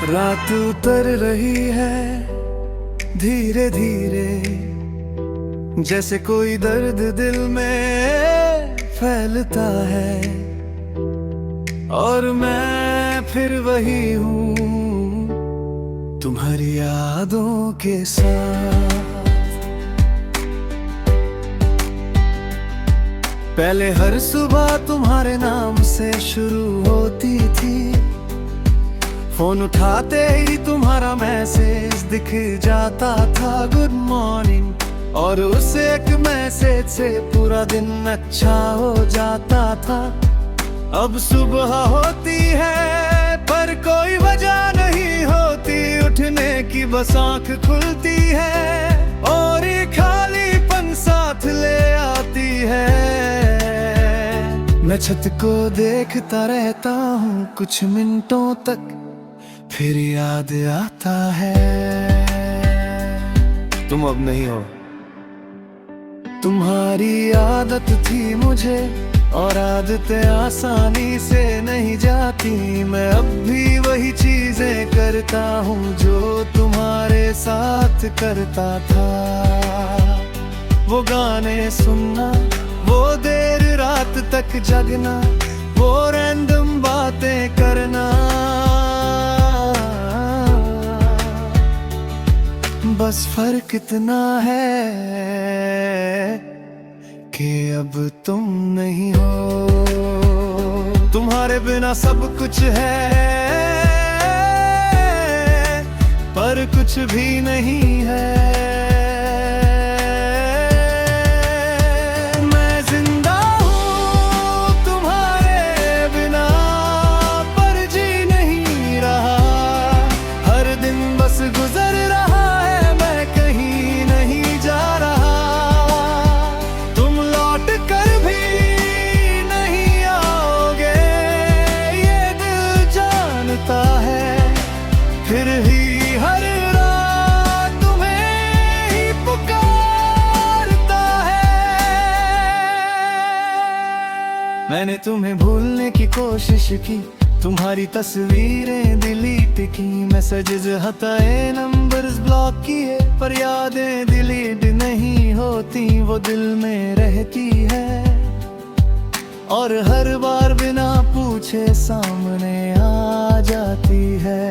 रात उतर रही है धीरे धीरे, जैसे कोई दर्द दिल में फैलता है। और मैं फिर वही हूँ तुम्हारी यादों के साथ। पहले हर सुबह तुम्हारे नाम से शुरू होती थी, फोन उठाते ही तुम्हारा मैसेज दिख जाता था, गुड मॉर्निंग। और उस एक मैसेज से पूरा दिन अच्छा हो जाता था। अब सुबह होती है पर कोई वजह नहीं होती उठने की, बस आंख खुलती है और ये खालीपन साथ ले आती है। मैं छत को देखता रहता हूँ कुछ मिनटों तक, फिर याद आता है तुम अब नहीं हो। तुम्हारी आदत थी मुझे और आदतें आसानी से नहीं जाती। मैं अब भी वही चीजें करता हूँ जो तुम्हारे साथ करता था। वो गाने सुनना, वो देर रात तक जगना, वो रैंडम बातें करना। बस फर्क इतना है कि अब तुम नहीं हो। तुम्हारे बिना सब कुछ है पर कुछ भी नहीं है। मैं जिंदा हूँ तुम्हारे बिना पर जी नहीं रहा। हर दिन बस गुजर रहा है, मैं कहीं नहीं जा रहा। तुम लौट कर भी नहीं आओगे ये दिल जानता है, फिर ही हर रात तुम्हें ही पुकारता है। मैंने तुम्हें भूलने की कोशिश की, तुम्हारी तस्वीरें डिलीट की, मैसेजेस हटाए, नंबर्स ब्लॉक किए, पर यादें डिलीट नहीं होती, वो दिल में रहती है। और हर बार बिना पूछे सामने आ जाती है।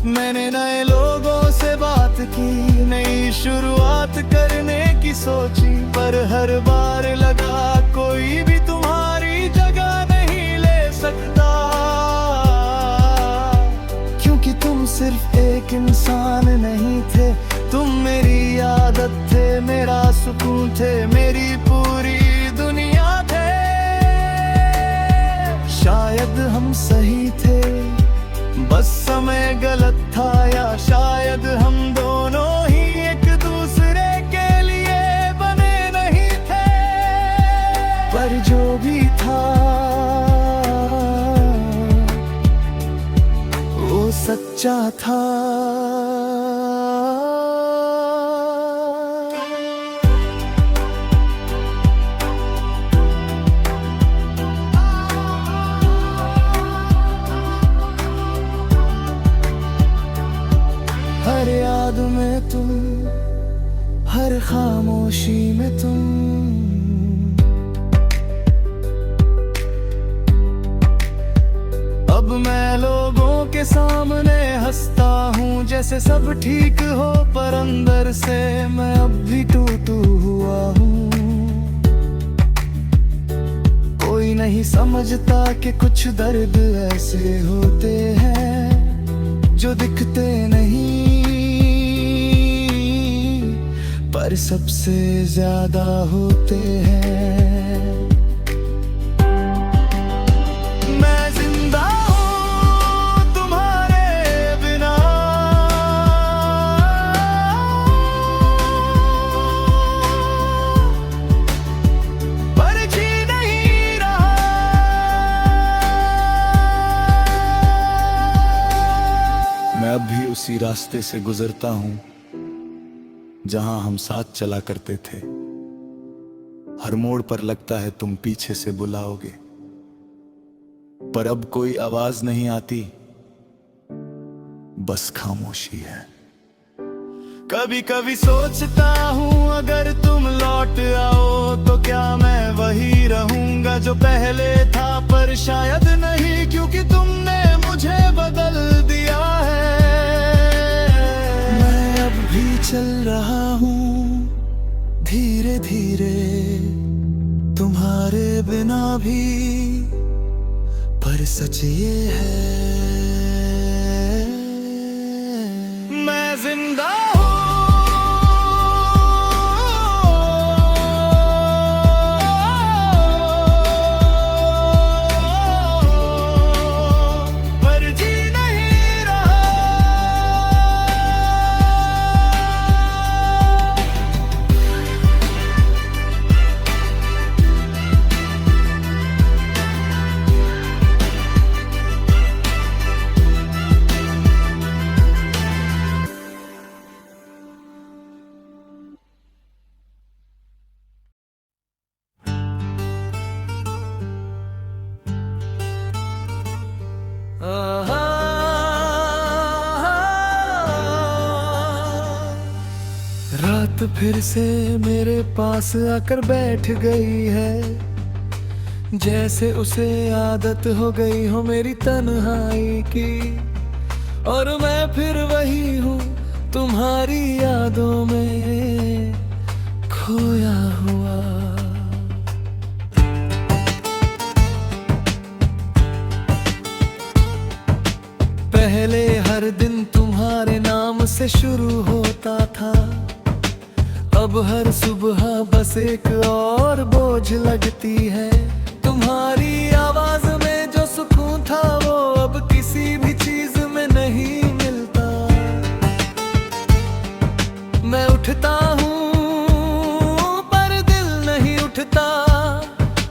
मैंने नए लोगों से बात की, नई शुरुआत करने की सोची, पर हर बार लगा कोई भी तुम्हारी जगह नहीं ले सकता। क्योंकि तुम सिर्फ एक इंसान नहीं थे, तुम मेरी आदत थे, मेरा सुकून थे, मेरी पूरी दुनिया थे। शायद हम सही थे, बस समय गलत था, या शायद हम दोनों ही एक दूसरे के लिए बने नहीं थे। पर जो भी था वो सच्चा था। हर याद में तुम, हर खामोशी में तुम। अब मैं लोगों के सामने हंसता हूँ जैसे सब ठीक हो, पर अंदर से मैं अब भी टूटू हुआ हूँ। कोई नहीं समझता कि कुछ दर्द ऐसे होते हैं जो दिखते नहीं, पर सबसे ज्यादा होते हैं। मैं जिंदा हूँ तुम्हारे बिना, पर जी नहीं रहा। मैं अब भी उसी रास्ते से गुजरता हूँ जहां हम साथ चला करते थे। हर मोड़ पर लगता है तुम पीछे से बुलाओगे, पर अब कोई आवाज नहीं आती, बस खामोशी है। कभी कभी सोचता हूँ अगर तुम लौट आओ तो क्या मैं वही रहूंगा जो पहले था, पर शायद नहीं, क्योंकि तुमने मुझे बदल दिया है। मैं अब भी चल रहा हूँ धीरे धीरे तुम्हारे बिना भी, पर सच ये है मैं जिंदा हूँ। पर जी नहीं रहा। रात फिर से मेरे पास आकर बैठ गई है, जैसे उसे आदत हो गई हो मेरी तन्हाई की। और मैं फिर वही हूँ तुम्हारी यादों में खोया हुआ। पहले हर दिन तुम्हारे नाम से शुरू होता था, अब हर सुबह बस एक और बोझ लगती है। तुम्हारी आवाज में जो सुकून था वो अब किसी भी चीज में नहीं मिलता। मैं उठता हूँ पर दिल नहीं उठता,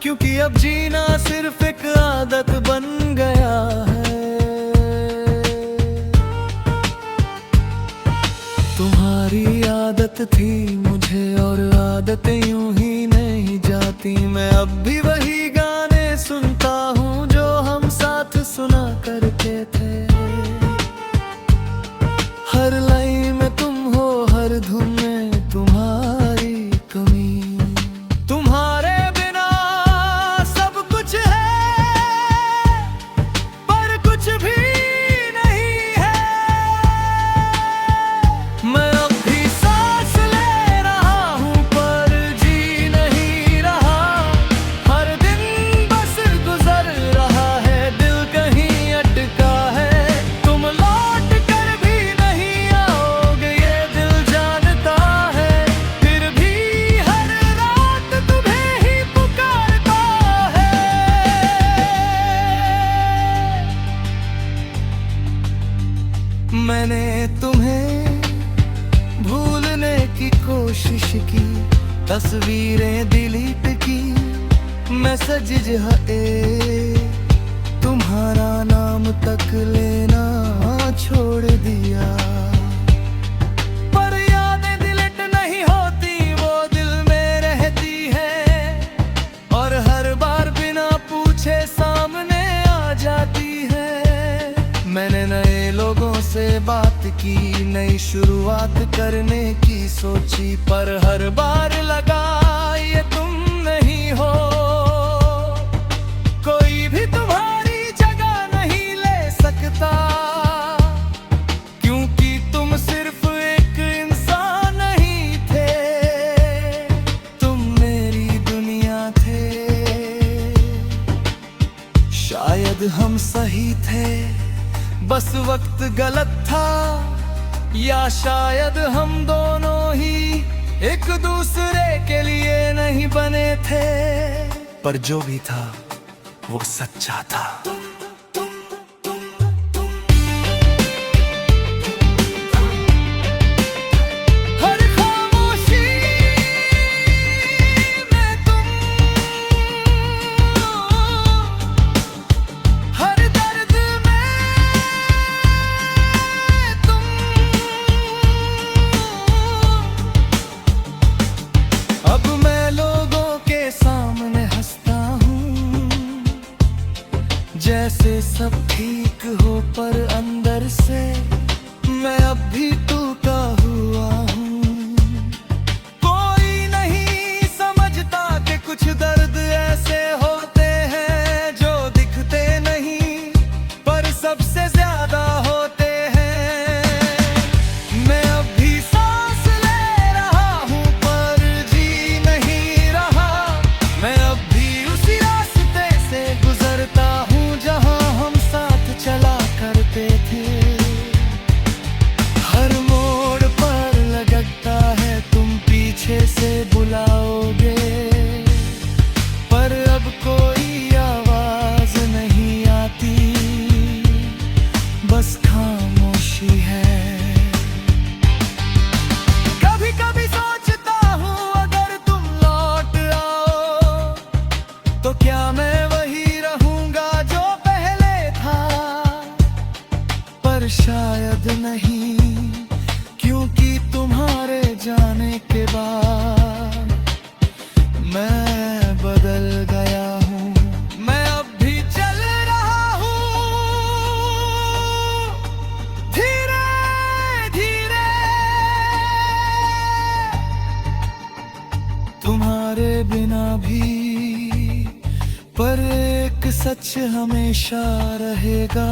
क्योंकि अब जीना सिर्फ एक आदत बन गया है। तुम्हारी आदत थी मुझे और आदतें यूं ही नहीं जाती। मैं अब भी वही गाने सुनता हूँ जो हम साथ सुना करते थे। हर लाइन में तुम हो, हर धुन में तुम्हारी कमी। तुम्हारे बिना सब कुछ है पर कुछ भी नहीं है। मैं मैंने तुम्हें भूलने की कोशिश की, तस्वीरें डिलीट की, मैसेज तुम्हारा नाम तक लेना छोड़ दिया। पर यादें डिलीट नहीं होती, वो दिल में रहती है और हर बार बिना पूछे सामने आ जाती है। मैंने नए लोगों से बात की, नई शुरुआत करने की सोची, पर हर बार लगा ये तुम नहीं हो। कोई भी तुम्हारी जगह नहीं ले सकता, क्योंकि तुम सिर्फ एक इंसान नहीं थे, तुम मेरी दुनिया थे। शायद हम सही थे, बस वक्त गलत था, या शायद हम दोनों ही एक दूसरे के लिए नहीं बने थे। पर जो भी था वो सच्चा था। मैं अब भी टूटा हुआ हूँ। कोई नहीं समझता कि कुछ दर्द ऐसे होते हैं जो दिखते नहीं पर सबसे ज्यादा होते हैं। मैं अब भी सांस ले रहा हूँ पर जी नहीं रहा। मैं अब भी उसी रास्ते से गुजरता हूँ जहाँ हम साथ चला करते थे। हर मोड़ पर लगता है तुम पीछे से बुलाओगे, पर अब कोई आवाज नहीं आती, बस खामोशी है। कभी कभी सोचता हूँ अगर तुम लौट आओ तो क्या मैं वही रहूंगा जो पहले था, पर शायद नहीं, क्योंकि तुम्हारे जाने के बाद मैं बदल गया हूँ। मैं अब भी चल रहा हूँ धीरे धीरे, तुम्हारे बिना भी, पर एक सच हमेशा रहेगा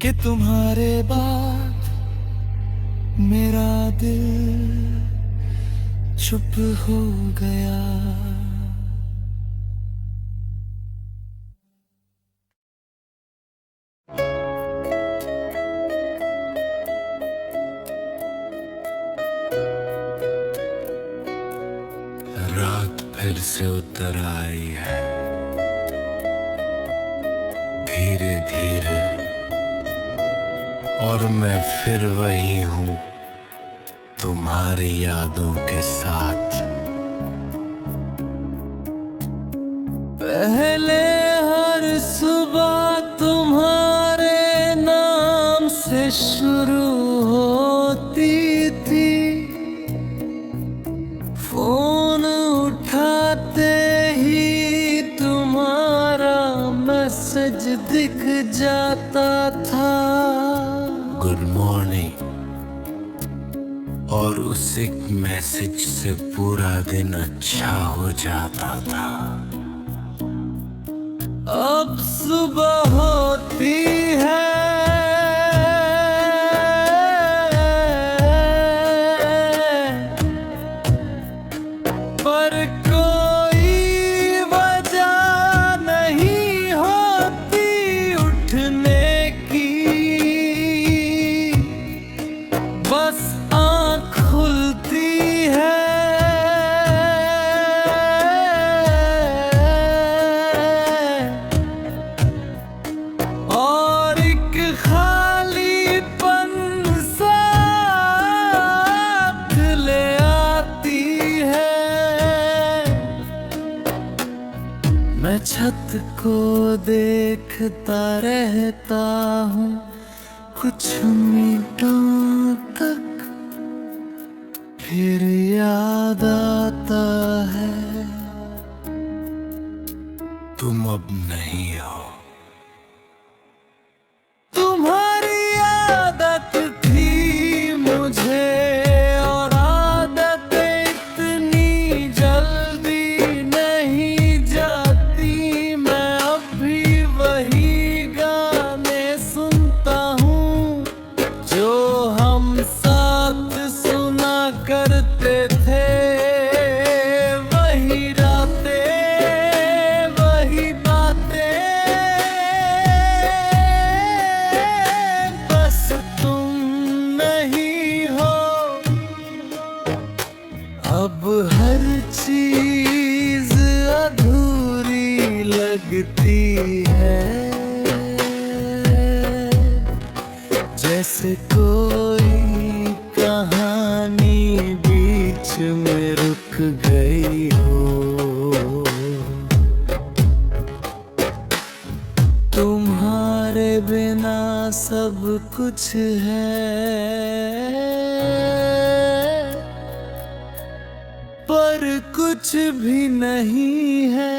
कि तुम्हारे बाद मेरा दिल चुप हो गया। रात फिर से उतर आई है धीरे धीरे, और मैं फिर वही हूँ तुम्हारी यादों के साथ। पहले हर सुबह तुम्हारे नाम से शुरू होती थी, फोन उठाते ही तुम्हारा मैसेज दिख जाता था, गुड मॉर्निंग, और उस एक मैसेज से पूरा दिन अच्छा हो जाता था। अब सुबह होती है पर कोई वजह नहीं होती उठने की, बस आँख खुलती है और एक खालीपन साथ ले आती है। मैं छत को देखता रहता हूँ कुछ मिनटों तक, फिर याद आता है तुम अब नहीं हो। तुम्हारी आदत थी मुझे और आदत इतनी जल्दी नहीं जाती। मैं अब भी वही गाने सुनता हूँ जो हम साथ सुना करते थे, वही रातें वही बातें, बस तुम नहीं हो। अब हर चीज अधूरी लगती है, जैसे कोई कहानी बीच में रुक गई हो। तुम्हारे बिना सब कुछ है पर कुछ भी नहीं है।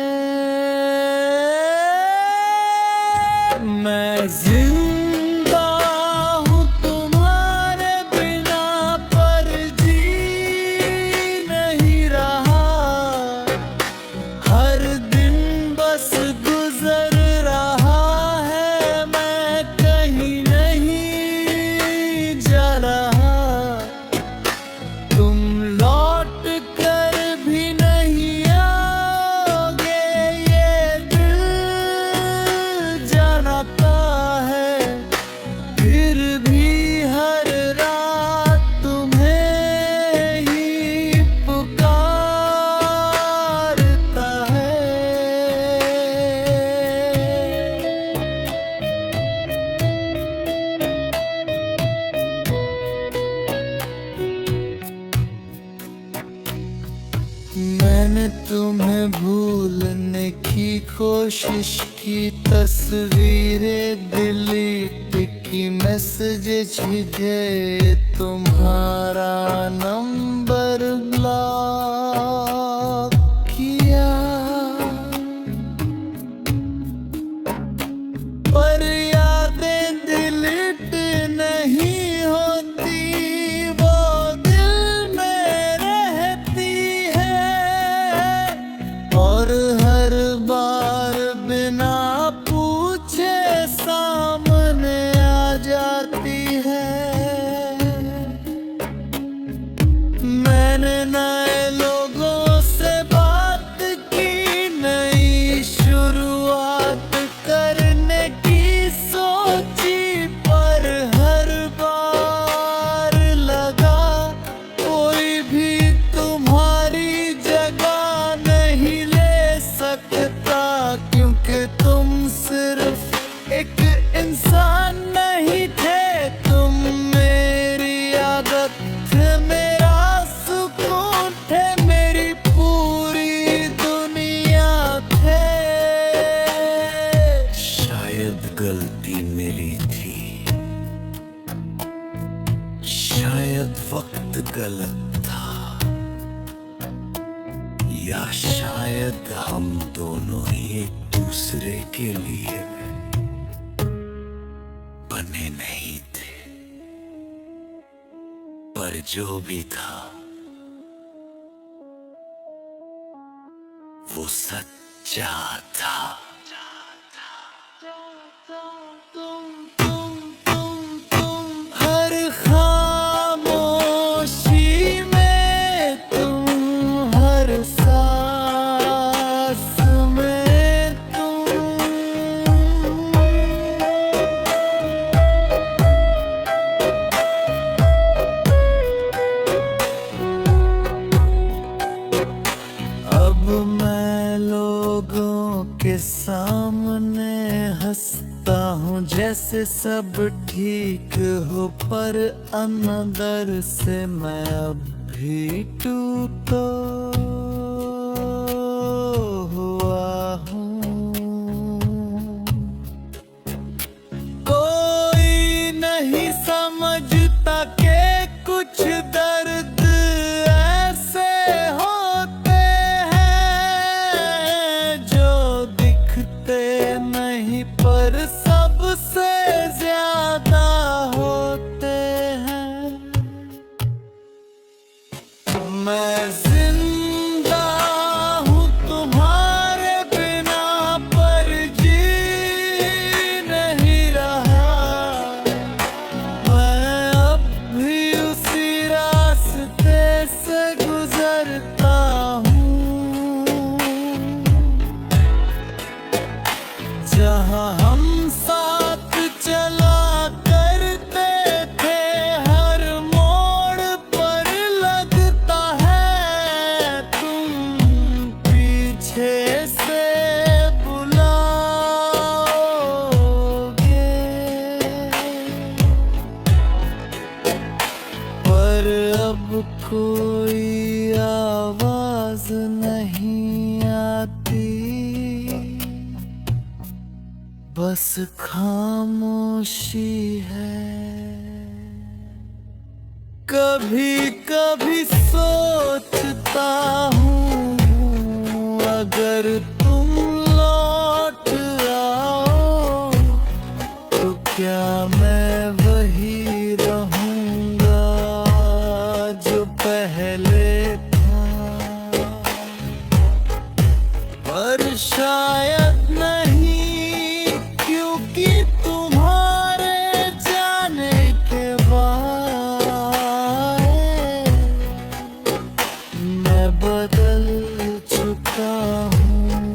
मैं जिंदा भी हर रात तुम्हें ही पुकारता है। मैंने तुम्हें भूलने की कोशिश की, तस्वीरें डिलीट की, मैसेज भेजे, तुम्हारा नंबर ब्लॉक किया। पर यादें डिलीट नहीं होती, वो दिल में रहती है और हर बार बिना पूछे सामने आ जाती है। मैंने नए लोगों से बात की, नई शुरुआत करने की सोची, पर हर बार लगा कोई भी तुम्हारी जगह नहीं ले सकता, क्योंकि तुम सिर्फ एक इंसान नहीं थे, तुम मेरी आदत थे, मेरा सुकून थे, मेरी पूरी दुनिया थे। शायद गलती मेरी थी, शायद वक्त गलत था, या शायद हम दोनों ही एक दूसरे के लिए बने नहीं थे। पर जो भी था वो सच्चा था। हर खामोशी में तुम, हर सांस में तुम। अब मैं लोगों के सामने हंसता हूँ जैसे सब ठीक हो, पर अंदर से मैं अब भी टूटा हुआ हूँ। कोई नहीं समझता कि कुछ दर्द ऐसे होते हैं जो दिखते नहीं पर सबसे ज्यादा होते हैं। मैं जिंदा हूँ तुम्हारे बिना, पर जी नहीं रहा। मैं अब भी उसी रास्ते से गुजरता हूँ जहाँ हम साथ चला करते थे। हर मोड़ पर लगता है तुम पीछे से बुलाओगे, पर अब कोई आवाज नहीं आती, बस खामोशी है। कभी कभी सोचता हूँ अगर तुम लौट आओ तो क्या मैं वही रहूँगा जो पहले था। पर शायद नहीं, क्योंकि तुम्हारे जाने के बाद मैं बदल चुका हूँ।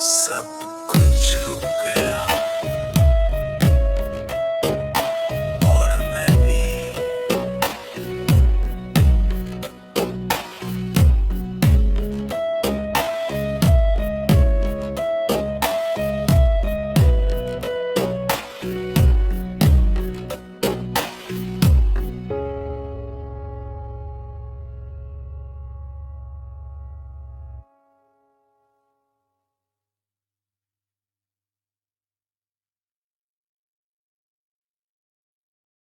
सब कुछ रुक गया।